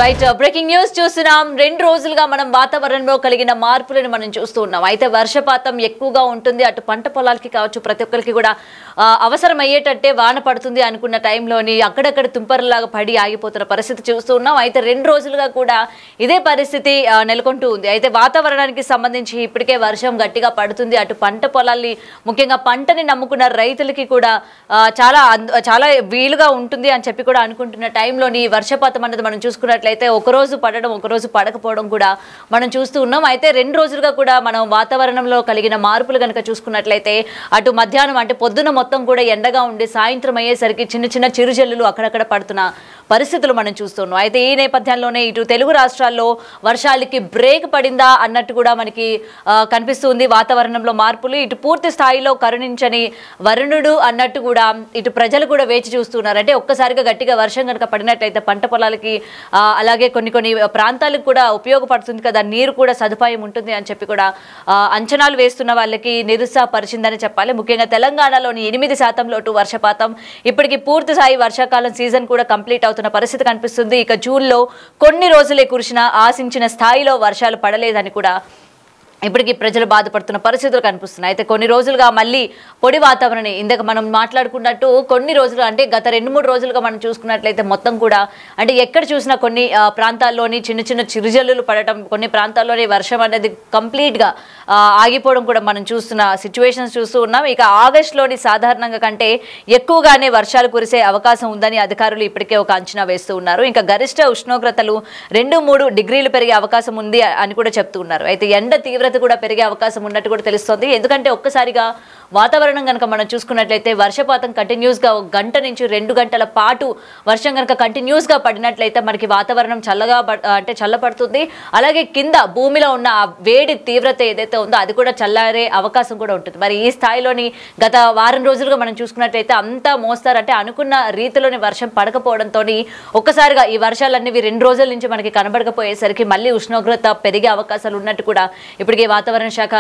Right breaking news చూస్తున్నాం. 2 రోజులుగా మనం వాతావరణంలో కలిగిన మార్పులను మనం చూస్తూ ఉన్నాం. అయితే వర్షపాతం ఎక్కువగా ఉంటుంది. అటు పంట పొలాలకి కావచ్చు, ప్రతి ఒక్కరికి కూడా అవసరం అయ్యేటట్టే వాన పడుతుంది అనుకున్న టైంలోని అక్కడక్కడ తుంపర్లాగా పడి ఆగిపోతున్న పరిస్థితి చూస్తూ ఉన్నాం. అయితే 2 రోజులుగా కూడా ఇదే పరిస్థితి నెలకొంటూ ఉంది. అయితే వాతావరణానికి సంబంధించి ఇప్పటికే వర్షం గట్టిగా పడుతుంది. అటు పంట పొలాల్ని, ముఖ్యంగా పంటని నమ్ముకున్న రైతులకి కూడా చాలా వీలుగా ఉంటుంది అని చెప్పి కూడా అనుకుంటున్న టైంలోని వర్షపాతం అనేది మనం చూసుకున్నట్లయితే ఒకరోజు పడడం, ఒకరోజు పడకపోవడం కూడా మనం చూస్తూ ఉన్నాం. అయితే 2 రోజులుగా కూడా మనం వాతావరణంలో కలిగిన మార్పులు కనుక చూసుకున్నట్లయితే అటు మధ్యాహ్నం అంటే పొద్దున మొత్తం కూడా ఎండగా ఉండి సాయంత్రం అయ్యేసరికి చిన్న చిన్న చిరుజల్లులు అక్కడక్కడ పడుతున్న పరిస్థితులు మనం చూస్తున్నాం. అయితే ఈ నేపథ్యంలోనే ఇటు తెలుగు రాష్ట్రాల్లో వర్షాలకి బ్రేక్ పడిందా అన్నట్టు కూడా మనకి కనిపిస్తుంది. వాతావరణంలో మార్పులు ఇటు పూర్తి స్థాయిలో కరుణించని వరుణుడు అన్నట్టు కూడా ఇటు ప్రజలు కూడా వేచి చూస్తున్నారు. అంటే ఒక్కసారిగా గట్టిగా వర్షం కనుక పడినట్లయితే పంట పొలాలకి అలాగే కొన్ని ప్రాంతాలకు కూడా ఉపయోగపడుతుంది కదా, నీరు కూడా సదుపాయం ఉంటుంది అని చెప్పి కూడా అంచనాలు వేస్తున్న వాళ్ళకి నిరుత్సాహపరిచిందని చెప్పాలి. ముఖ్యంగా తెలంగాణలోని 8% లోటు వర్షపాతం, ఇప్పటికి పూర్తి స్థాయి వర్షాకాలం సీజన్ కూడా కంప్లీట్ అవుతున్న పరిస్థితి కనిపిస్తుంది. ఇక జూన్లో కొన్ని రోజులే కురిసిన ఆశించిన స్థాయిలో వర్షాలు పడలేదని కూడా ఇప్పటికీ ప్రజలు బాధపడుతున్న పరిస్థితులు కనిపిస్తున్నాయి. అయితే కొన్ని రోజులుగా మళ్ళీ పొడి వాతావరణం, ఇందాక మనం మాట్లాడుకున్నట్టు కొన్ని రోజులు అంటే గత 2-3 రోజులుగా మనం చూసుకున్నట్లయితే మొత్తం కూడా అంటే ఎక్కడ చూసినా కొన్ని ప్రాంతాల్లోని చిన్న చిన్న చిరుజల్లులు పడటం, కొన్ని ప్రాంతాల్లోని వర్షం అనేది కంప్లీట్గా ఆగిపోవడం కూడా మనం చూస్తున్న సిచ్యువేషన్స్ చూస్తూ ఉన్నాం. ఇక ఆగస్టులోని సాధారణంగా కంటే ఎక్కువగానే వర్షాలు కురిసే అవకాశం ఉందని అధికారులు ఇప్పటికే ఒక అంచనా వేస్తూ ఉన్నారు. ఇంకా గరిష్ట ఉష్ణోగ్రతలు 2-3 డిగ్రీలు పెరిగే అవకాశం ఉంది అని కూడా చెప్తూ ఉన్నారు. అయితే ఎండ తీవ్రత కూడా పెరిగే అవకాశం ఉన్నట్టు కూడా తెలుస్తోంది. ఎందుకంటే ఒక్కసారిగా వాతావరణం కనుక మనం చూసుకున్నట్లయితే వర్షపాతం కంటిన్యూస్గా 1 గంట నుంచి 2 గంటల పాటు వర్షం కనుక కంటిన్యూస్గా పడినట్లయితే మనకి వాతావరణం చల్లపడుతుంది. అలాగే కింద భూమిలో ఉన్న ఆ వేడి తీవ్రత ఏదైతే ఉందో అది కూడా చల్లారే అవకాశం కూడా ఉంటుంది. మరి ఈ స్థాయిలోని గత వారం రోజులుగా మనం చూసుకున్నట్లయితే అంతా మోస్తారు, అంటే అనుకున్న రీతిలోని వర్షం పడకపోవడంతో ఒక్కసారిగా ఈ వర్షాలన్నీ 2 రోజుల నుంచి మనకి కనబడకపోయేసరికి మళ్ళీ ఉష్ణోగ్రత పెరిగే అవకాశాలు ఉన్నట్టు కూడా ఇప్పటికే వాతావరణ శాఖ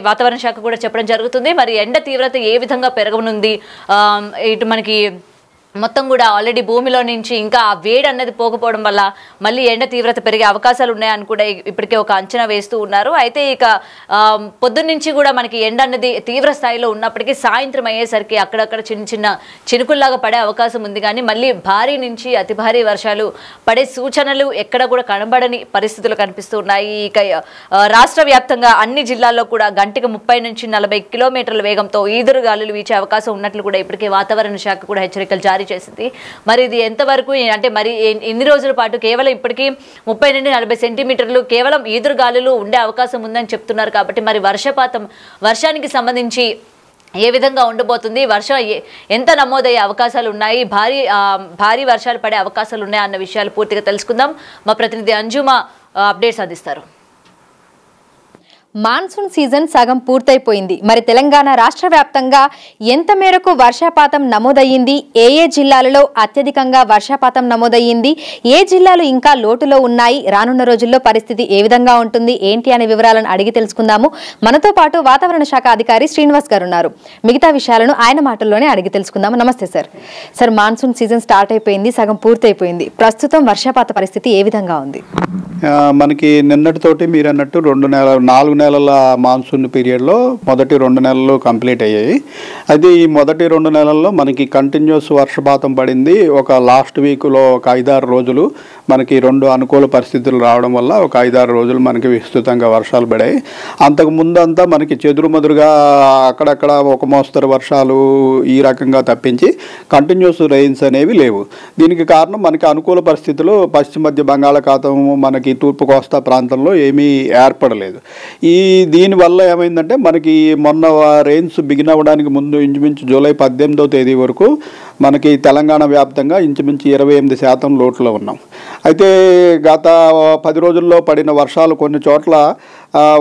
వాతావరణ శాఖ కూడా చెప్పడం జరుగుతుంది. మరి ఎండ తీవ్రత ఏ విధంగా పెరగనుంది, ఇటు మనకి మొత్తం కూడా ఆల్రెడీ భూమిలో నుంచి ఇంకా ఆ వేడి అన్నది పోకపోవడం వల్ల మళ్ళీ ఎండ తీవ్రత పెరిగే అవకాశాలు ఉన్నాయని కూడా ఇప్పటికే ఒక అంచనా వేస్తూ ఉన్నారు. అయితే ఇక పొద్దున్న నుంచి కూడా మనకి ఎండ అన్నది తీవ్ర స్థాయిలో ఉన్నప్పటికీ సాయంత్రం అయ్యేసరికి అక్కడక్కడ చిన్న చిన్న చినుకుల్లాగా పడే అవకాశం ఉంది. కానీ మళ్ళీ భారీ నుంచి అతి భారీ వర్షాలు పడే సూచనలు ఎక్కడ కూడా కనబడని పరిస్థితులు కనిపిస్తూ ఉన్నాయి. ఇక రాష్ట్ర వ్యాప్తంగా అన్ని జిల్లాల్లో కూడా గంటకు 30 నుంచి 40 కిలోమీటర్ల వేగంతో ఈదురు గాలులు వీచే అవకాశం ఉన్నట్లు కూడా ఇప్పటికే వాతావరణ శాఖ కూడా హెచ్చరికలు జారీ చేసింది. మరి ఇది ఎంతవరకు అంటే మరి ఎన్ని రోజుల పాటు కేవలం ఇప్పటికీ 30 నుండి 40 సెంటీమీటర్లు కేవలం ఈదురుగాలులు ఉండే అవకాశం ఉందని చెప్తున్నారు. కాబట్టి మరి వర్షానికి సంబంధించి ఏ విధంగా ఉండబోతుంది, వర్షం ఎంత నమోదయ్యే అవకాశాలు ఉన్నాయి, భారీ వర్షాలు పడే అవకాశాలు ఉన్నాయి అన్న విషయాలు పూర్తిగా తెలుసుకుందాం. మా ప్రతినిధి అంజుమా అప్డేట్స్ అందిస్తారు. మాన్సూన్ సీజన్ సగం పూర్తయిపోయింది. మరి తెలంగాణ రాష్ట్ర వ్యాప్తంగా ఎంత మేరకు వర్షపాతం నమోదయ్యింది, ఏ జిల్లాలలో అత్యధికంగా వర్షపాతం నమోదయ్యింది, ఏ జిల్లాలు ఇంకా లోటులో ఉన్నాయి, రానున్న రోజుల్లో పరిస్థితి ఏ విధంగా ఉంటుంది ఏంటి అనే వివరాలను అడిగి తెలుసుకుందాము. మనతో పాటు వాతావరణ శాఖ అధికారి శ్రీనివాస్ గారు ఉన్నారు. మిగతా విషయాలను ఆయన మాటల్లోనే అడిగి తెలుసుకుందాము. నమస్తే sir. Sir, monsoon season start అయిపోయింది, సగం పూర్తయిపోయింది. ప్రస్తుతం వర్షపాత పరిస్థితి ఏ విధంగా ఉంది? మనకి నిన్నటితోటి మీరు అన్నట్టు 4 నెలల మాన్సూన్ పీరియడ్లో మొదటి 2 నెలలు కంప్లీట్ అయ్యాయి. అయితే ఈ మొదటి 2 నెలల్లో మనకి కంటిన్యూస్ వర్షపాతం పడింది. ఒక లాస్ట్ వీక్లో ఒక 5-6 రోజులు మనకి 2 అనుకూల పరిస్థితులు రావడం వల్ల ఒక 5-6 రోజులు మనకి విస్తృతంగా వర్షాలు పడాయి. అంతకు ముందంతా మనకి చెదురుమదురుగా అక్కడక్కడ ఒక మోస్తరు వర్షాలు ఈ రకంగా తప్పించి కంటిన్యూస్ రెయిన్స్ అనేవి లేవు. దీనికి కారణం మనకి అనుకూల పరిస్థితులు పశ్చిమ మధ్య బంగాళాఖాతం, మనకి తూర్పు కోస్తా ప్రాంతంలో ఏమీ ఏర్పడలేదు. దీనివల్ల ఏమైందంటే మనకి మొన్న రెయిన్స్ బిగిన్ అవ్వడానికి ముందు ఇంచుమించు జూలై 18వ తేదీ వరకు మనకి తెలంగాణ వ్యాప్తంగా ఇంచుమించు 28% లోటులో ఉన్నాం. అయితే గత 10 రోజుల్లో పడిన వర్షాలు కొన్ని చోట్ల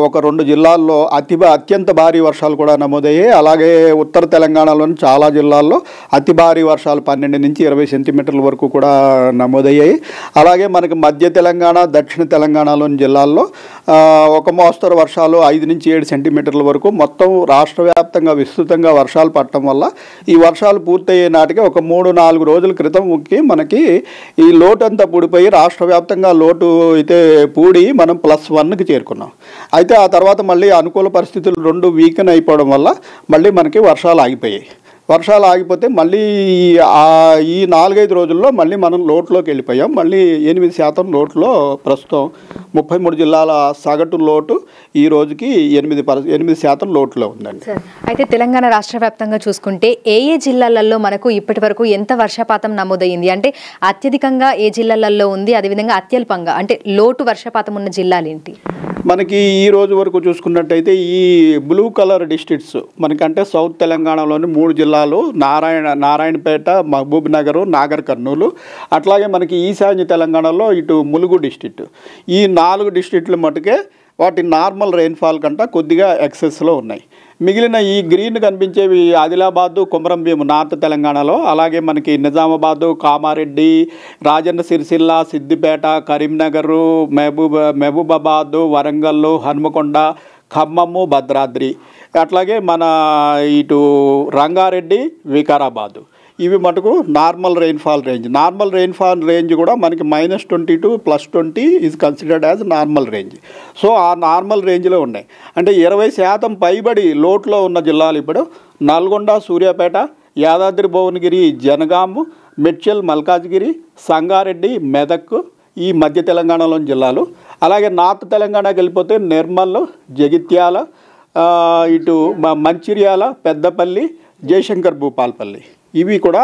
ఒక 2 జిల్లాల్లో అత్యంత భారీ వర్షాలు కూడా నమోదయ్యాయి. అలాగే ఉత్తర తెలంగాణలోని చాలా జిల్లాల్లో అతి భారీ వర్షాలు 12 నుంచి 20 సెంటీమీటర్ల వరకు కూడా నమోదయ్యాయి. అలాగే మనకి మధ్య తెలంగాణ, దక్షిణ తెలంగాణలోని జిల్లాల్లో ఒక మోస్తరు వర్షాలు 5 నుంచి 7 సెంటీమీటర్ల వరకు మొత్తం రాష్ట్ర వ్యాప్తంగా విస్తృతంగా వర్షాలు పడటం వల్ల ఈ వర్షాలు పూర్తయ్యే నాటికి ఒక 3-4 రోజుల క్రితంకి మనకి ఈ లోటు అంతా పూడిపోయి రాష్ట్ర వ్యాప్తంగా లోటు అయితే పూడి మనం +1కి చేరుకున్నాం. అయితే ఆ తర్వాత మళ్ళీ అనుకూల పరిస్థితులు 2 వీకెన్ అయిపోవడం వల్ల మళ్ళీ మనకి వర్షాలు ఆగిపోయాయి. వర్షాలు ఆగిపోతే మళ్ళీ ఈ 4-5 రోజుల్లో మళ్ళీ మనం లోటులోకి వెళ్ళిపోయాం. మళ్ళీ 8% లోటులో ప్రస్తుతం 33 జిల్లాల సగటు లోటు ఈ రోజుకి 8% లోటులో ఉందండి. అయితే తెలంగాణ రాష్ట్ర వ్యాప్తంగా చూసుకుంటే ఏ జిల్లాలలో మనకు ఇప్పటి వరకు ఎంత వర్షపాతం నమోదైంది, అంటే అత్యధికంగా ఏ జిల్లాలలో ఉంది, అదేవిధంగా అత్యల్పంగా అంటే లోటు వర్షపాతం ఉన్న జిల్లాలు ఏంటి? మనకి ఈ రోజు వరకు చూసుకున్నట్టయితే ఈ బ్లూ కలర్ డిస్ట్రిక్ట్స్ మనకంటే సౌత్ తెలంగాణలోని 3 జిల్లాలు నారాయణపేట, మహబూబ్ నగర్, నాగర్ కర్నూలు, అట్లాగే మనకి ఈశాన్య తెలంగాణలో ఇటు ములుగు డిస్ట్రిక్ట్. ఈ 4 డిస్ట్రిక్ట్లు మటుకే వాటి నార్మల్ రెయిన్ఫాల్ కంటే కొద్దిగా ఎక్సెస్లో ఉన్నాయి. మిగిలిన ఈ గ్రీన్ కనిపించేవి ఆదిలాబాదు, కొమరంభీం నార్త్ తెలంగాణలో, అలాగే మనకి నిజామాబాదు, కామారెడ్డి, రాజన్న సిరిసిల్ల, సిద్దిపేట, కరీంనగర్, మహబూబాబాదు, వరంగల్, హన్మకొండ, ఖమ్మము, భద్రాద్రి, అట్లాగే మన ఇటు రంగారెడ్డి, వికారాబాదు, ఇవి మటుకు normal rainfall range. Normal rainfall range కూడా మనకి -20 to +20 is considered as normal range. So ఆ నార్మల్ రేంజ్లో ఉన్నాయి. అంటే 20% పైబడి లోట్లో ఉన్న జిల్లాలు ఇప్పుడు నల్గొండ, సూర్యాపేట, యాదాద్రి భువనగిరి, జనగాము, మెడ్చల్, మల్కాజ్గిరి, సంగారెడ్డి, మెదక్ ఈ మధ్య తెలంగాణలోని జిల్లాలు. అలాగే నార్త్ తెలంగాణకి వెళ్ళిపోతే నిర్మల్, జగిత్యాల, ఇటు మంచిర్యాల, పెద్దపల్లి, జయశంకర్ భూపాల్పల్లి, ఇవి కూడా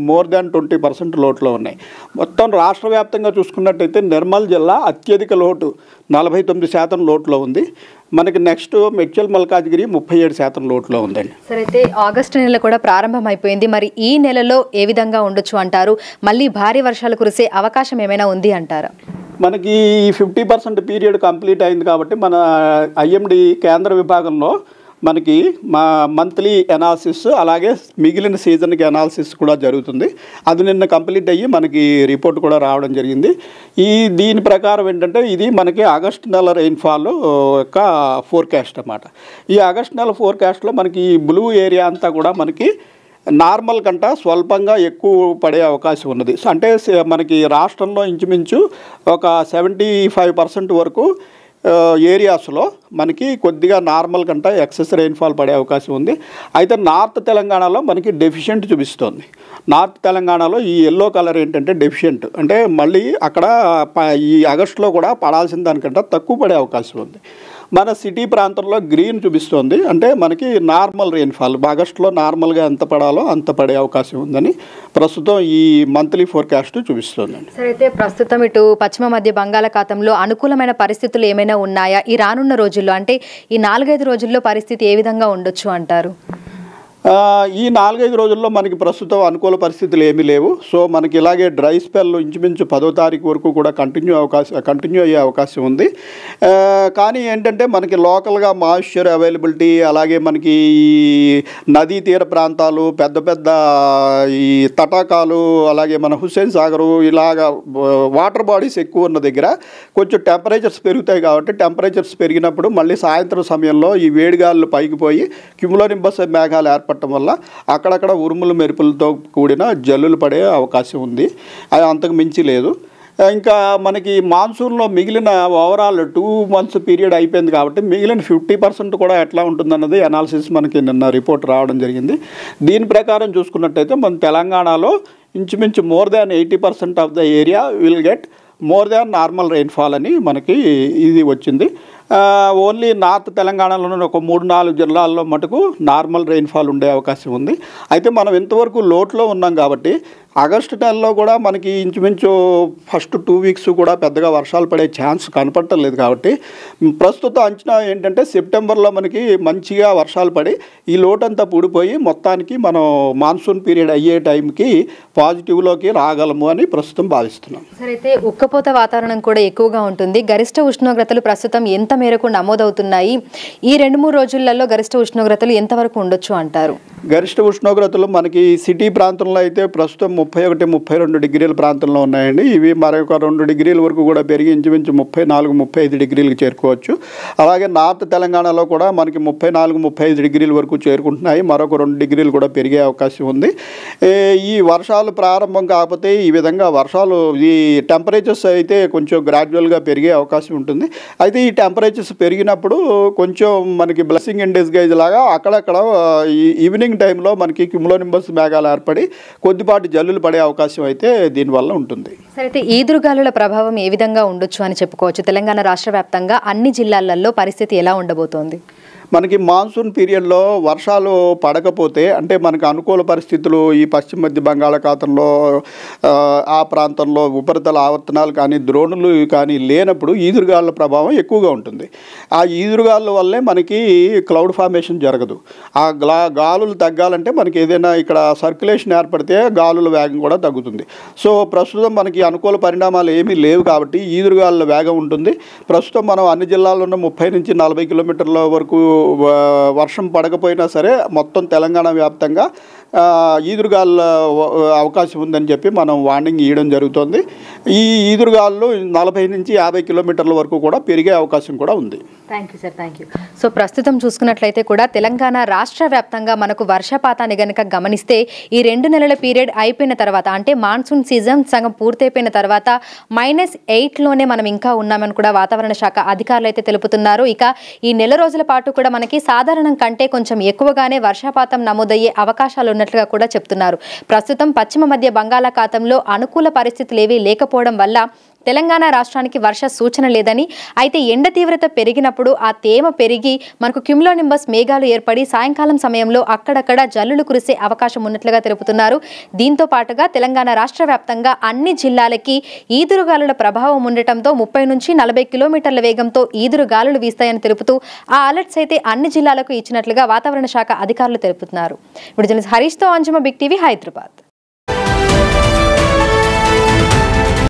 మోర్ దాన్ 20% లోట్లో ఉన్నాయి. మొత్తం రాష్ట్ర వ్యాప్తంగా చూసుకున్నట్టయితే నిర్మల్ జిల్లా అత్యధిక లోటు 49% లోట్లో ఉంది. మనకి నెక్స్ట్ మెడ్చల్, మల్కాజ్గిరి 37% లోట్లో ఉందండి. సరే, అయితే ఆగస్టు నెల కూడా ప్రారంభం అయిపోయింది. మరి ఈ నెలలో ఏ విధంగా ఉండొచ్చు అంటారు? మళ్ళీ భారీ వర్షాలు కురిసే అవకాశం ఏమైనా ఉంది అంటారా? మనకి 50% పీరియడ్ కంప్లీట్ అయింది కాబట్టి మన IMD కేంద్ర విభాగంలో మనకి మంత్లీ ఎనాలిసిస్, అలాగే మిగిలిన సీజన్కి ఎనాలిసిస్ కూడా జరుగుతుంది. అది నిన్న కంప్లీట్ అయ్యి మనకి రిపోర్ట్ కూడా రావడం జరిగింది. దీని ప్రకారం ఏంటంటే ఇది మనకి ఆగస్టు నెల రెయిన్ఫాల్ యొక్క ఫోర్కాస్ట్ అన్నమాట. ఈ ఆగస్టు నెల ఫోర్కాస్ట్లో మనకి ఈ బ్లూ ఏరియా అంతా కూడా మనకి నార్మల్ కంటే స్వల్పంగా ఎక్కువ పడే అవకాశం ఉన్నది. అంటే మనకి రాష్ట్రంలో ఇంచుమించు ఒక 75% వరకు ఏరియాస్లో మనకి కొద్దిగా నార్మల్ కంటే ఎక్సెస్ రెయిన్ఫాల్ పడే అవకాశం ఉంది. అయితే నార్త్ తెలంగాణలో మనకి డెఫిషియెంట్ చూపిస్తోంది. నార్త్ తెలంగాణలో ఈ ఎల్లో కలర్ ఏంటంటే డెఫిషియెంట్, అంటే మళ్ళీ అక్కడ ఈ ఆగస్టులో కూడా పడాల్సిన దానికంటే తక్కువ పడే అవకాశం ఉంది. మన సిటీ ప్రాంతంలో గ్రీన్ చూపిస్తోంది, అంటే మనకి నార్మల్ రెయిన్ఫాల్ ఆగస్టులో నార్మల్గా ఎంత పడాలో అంత పడే అవకాశం ఉందని ప్రస్తుతం ఈ మంత్లీ ఫోర్కాస్ట్ చూపిస్తోందండి. సరే, అయితే ప్రస్తుతం ఇటు పశ్చిమ మధ్య బంగాళాఖాతంలో అనుకూలమైన పరిస్థితులు ఏమైనా ఉన్నాయా ఈ రానున్న రోజుల్లో? అంటే ఈ 4-5 రోజుల్లో పరిస్థితి ఏ విధంగా ఉండొచ్చు అంటారు? ఈ 4-5 రోజుల్లో మనకి ప్రస్తుతం అనుకూల పరిస్థితులు ఏమీ లేవు. సో మనకి ఇలాగే డ్రై స్పెల్ ఇంచుమించు 10వ తారీఖు వరకు కూడా కంటిన్యూ అయ్యే అవకాశం ఉంది. కానీ ఏంటంటే మనకి లోకల్గా మాయిశ్చర్ అవైలబిలిటీ, అలాగే మనకి ఈ నదీ తీర ప్రాంతాలు, పెద్ద పెద్ద ఈ తటాకాలు, అలాగే మన హుస్సేన్ సాగరు, ఇలాగా వాటర్ బాడీస్ ఎక్కువ ఉన్న దగ్గర కొంచెం టెంపరేచర్స్ పెరుగుతాయి. కాబట్టి టెంపరేచర్స్ పెరిగినప్పుడు మళ్ళీ సాయంత్రం సమయంలో ఈ వేడిగాళ్ళు పైకి పోయి క్యుములోనింబస్ మేఘాలు ఏర్పడటం వల్ల అక్కడక్కడ ఉరుములు మెరుపులతో కూడిన జల్లులు పడే అవకాశం ఉంది. అది అంతకు మించి లేదు. ఇంకా మనకి మాన్సూన్లో మిగిలిన ఓవరాల్ 2 months పీరియడ్ అయిపోయింది కాబట్టి మిగిలిన 50% కూడా ఎట్లా ఉంటుందన్నది అనాలిసిస్ మనకి నిన్న రిపోర్ట్ రావడం జరిగింది. దీని ప్రకారం చూసుకున్నట్టయితే మన తెలంగాణలో ఇంచుమించు more than 80% of the area will get more than normal rainfall అని మనకి ఇది వచ్చింది. ఓన్లీ నార్త్ తెలంగాణలోని ఒక 3-4 జిల్లాల్లో మటుకు నార్మల్ రెయిన్ఫాల్ ఉండే అవకాశం ఉంది. అయితే మనం ఇంతవరకు లోట్లో ఉన్నాం కాబట్టి ఆగస్టు నెలలో కూడా మనకి ఇంచుమించు ఫస్ట్ 2 weeks కూడా పెద్దగా వర్షాలు పడే ఛాన్స్ కనపడటం లేదు. కాబట్టి ప్రస్తుత అంచనా ఏంటంటే సెప్టెంబర్లో మనకి మంచిగా వర్షాలు పడి ఈ లోటంతా పూడిపోయి మొత్తానికి మనం మాన్సూన్ పీరియడ్ అయ్యే టైంకి పాజిటివ్లోకి రాగలము అని ప్రస్తుతం భావిస్తున్నాం. సరే, అయితే ఉక్కపోత వాతావరణం కూడా ఎక్కువగా ఉంటుంది. గరిష్ట ఉష్ణోగ్రతలు ప్రస్తుతం ఎంత ఎంత మేరకు నమోదవుతున్నాయి? ఈ 2-3 రోజులలో గరిష్ట ఉష్ణోగ్రతలు ఎంతవరకు ఉండొచ్చు అంటారు? గరిష్ట ఉష్ణోగ్రతలు మనకి సిటీ ప్రాంతంలో అయితే ప్రస్తుతం 31-32 డిగ్రీల ప్రాంతంలో ఉన్నాయండి. ఇవి మరొక 2 డిగ్రీల వరకు కూడా పెరిగి ఇంచుమించు 34-35 డిగ్రీలకు చేరుకోవచ్చు. అలాగే నార్త్ తెలంగాణలో కూడా మనకి 34-35 డిగ్రీల వరకు చేరుకుంటున్నాయి. మరొక 2 డిగ్రీలు కూడా పెరిగే అవకాశం ఉంది. ఈ వర్షాలు ప్రారంభం కాకపోతే ఈ విధంగా వర్షాలు ఈ టెంపరేచర్స్ అయితే కొంచెం గ్రాడ్యువల్గా పెరిగే అవకాశం ఉంటుంది. అయితే ఈ టెంపరేచర్స్ పెరిగినప్పుడు కొంచెం మనకి బ్లెస్సింగ్ ఇన్ డిస్గైజ్ లాగా అక్కడక్కడ ఈవినింగ్ టైంలో మనకి క్యుములోనింబస్ మేఘాలు ఏర్పడి కొద్దిపాటి జల్లులు పడే అవకాశం అయితే దీనివల్ల ఉంటుంది. సరే, అయితే ఈదురుగాలుల ప్రభావం ఏ విధంగా ఉండొచ్చు అని చెప్పుకోవచ్చు? తెలంగాణ రాష్ట్ర వ్యాప్తంగా అన్ని జిల్లాలలో పరిస్థితి ఎలా ఉండబోతోంది? మనకి మాన్సూన్ పీరియడ్లో వర్షాలు పడకపోతే అంటే మనకు అనుకూల పరిస్థితులు ఈ పశ్చిమ మధ్య బంగాళాఖాతంలో ఆ ప్రాంతంలో ఉపరితల ఆవర్తనాలు కానీ ద్రోణులు కానీ లేనప్పుడు ఈదురుగాలుల ప్రభావం ఎక్కువగా ఉంటుంది. ఆ ఈదురుగాలుల వల్లే మనకి క్లౌడ్ ఫార్మేషన్ జరగదు. ఆ గాలులు తగ్గాలంటే మనకి ఏదైనా ఇక్కడ సర్క్యులేషన్ ఏర్పడితే గాలుల వేగం కూడా తగ్గుతుంది. సో ప్రస్తుతం మనకి అనుకూల పరిణామాలు ఏమీ లేవు కాబట్టి ఈదురుగాలుల వేగం ఉంటుంది. ప్రస్తుతం మనం అన్ని జిల్లాల్లోనూ 30-40 కిలోమీటర్ల వరకు వర్షం పడకపోయినా సరే మొత్తం తెలంగాణ వ్యాప్తంగా ఈదురుగాలుల అవకాశం ఉందని చెప్పి మనం వార్నింగ్ ఇవ్వడం జరుగుతుంది. ఈ ఈదురుగాలు 40-50 కిలోమీటర్ల వరకు కూడా పెరిగే అవకాశం కూడా ఉంది. Thank you sir, thank you. So ప్రస్తుతం చూసుకున్నట్లయితే కూడా తెలంగాణ రాష్ట్ర వ్యాప్తంగా మనకు వర్షపాతాన్ని గనక గమనిస్తే ఈ 2 నెలల పీరియడ్ అయిపోయిన తర్వాత అంటే మాన్సూన్ సీజన్ సగం పూర్తయిపోయిన తర్వాత -8లోనే మనం ఇంకా ఉన్నామని కూడా వాతావరణ శాఖ అధికారులు అయితే తెలుపుతున్నారు. ఇక ఈ నెల రోజుల పాటు కూడా మనకి సాధారణం కంటే కొంచెం ఎక్కువగానే వర్షపాతం నమోదయ్యే అవకాశాలు ఉన్నట్లుగా కూడా చెప్తున్నారు. ప్రస్తుతం పశ్చిమ మధ్య బంగాళాఖాతంలో అనుకూల పరిస్థితులు ఏవీ లేకపోవడం వల్ల తెలంగాణ రాష్ట్రానికి వర్ష సూచన లేదని, అయితే ఎండ తీవ్రత పెరిగినప్పుడు ఆ తేమ పెరిగి మనకు క్యుములోనింబస్ మేఘాలు ఏర్పడి సాయంకాలం సమయంలో అక్కడక్కడ జల్లులు కురిసే అవకాశం ఉన్నట్లుగా తెలుపుతున్నారు. దీంతో పాటుగా తెలంగాణ రాష్ట్ర వ్యాప్తంగా అన్ని జిల్లాలకి ఈదురుగాలుల ప్రభావం ఉండటంతో 30-40 కిలోమీటర్ల వేగంతో ఈదురుగాలులు వీస్తాయని తెలుపుతూ ఆ అలర్ట్స్ అయితే అన్ని జిల్లాలకు ఇచ్చినట్లుగా వాతావరణ శాఖ అధికారులు తెలుపుతున్నారు. ఇప్పుడు జర్నలిస్ట్ హరీష్తో అంజుమ, బిగ్ టీవీ, హైదరాబాద్.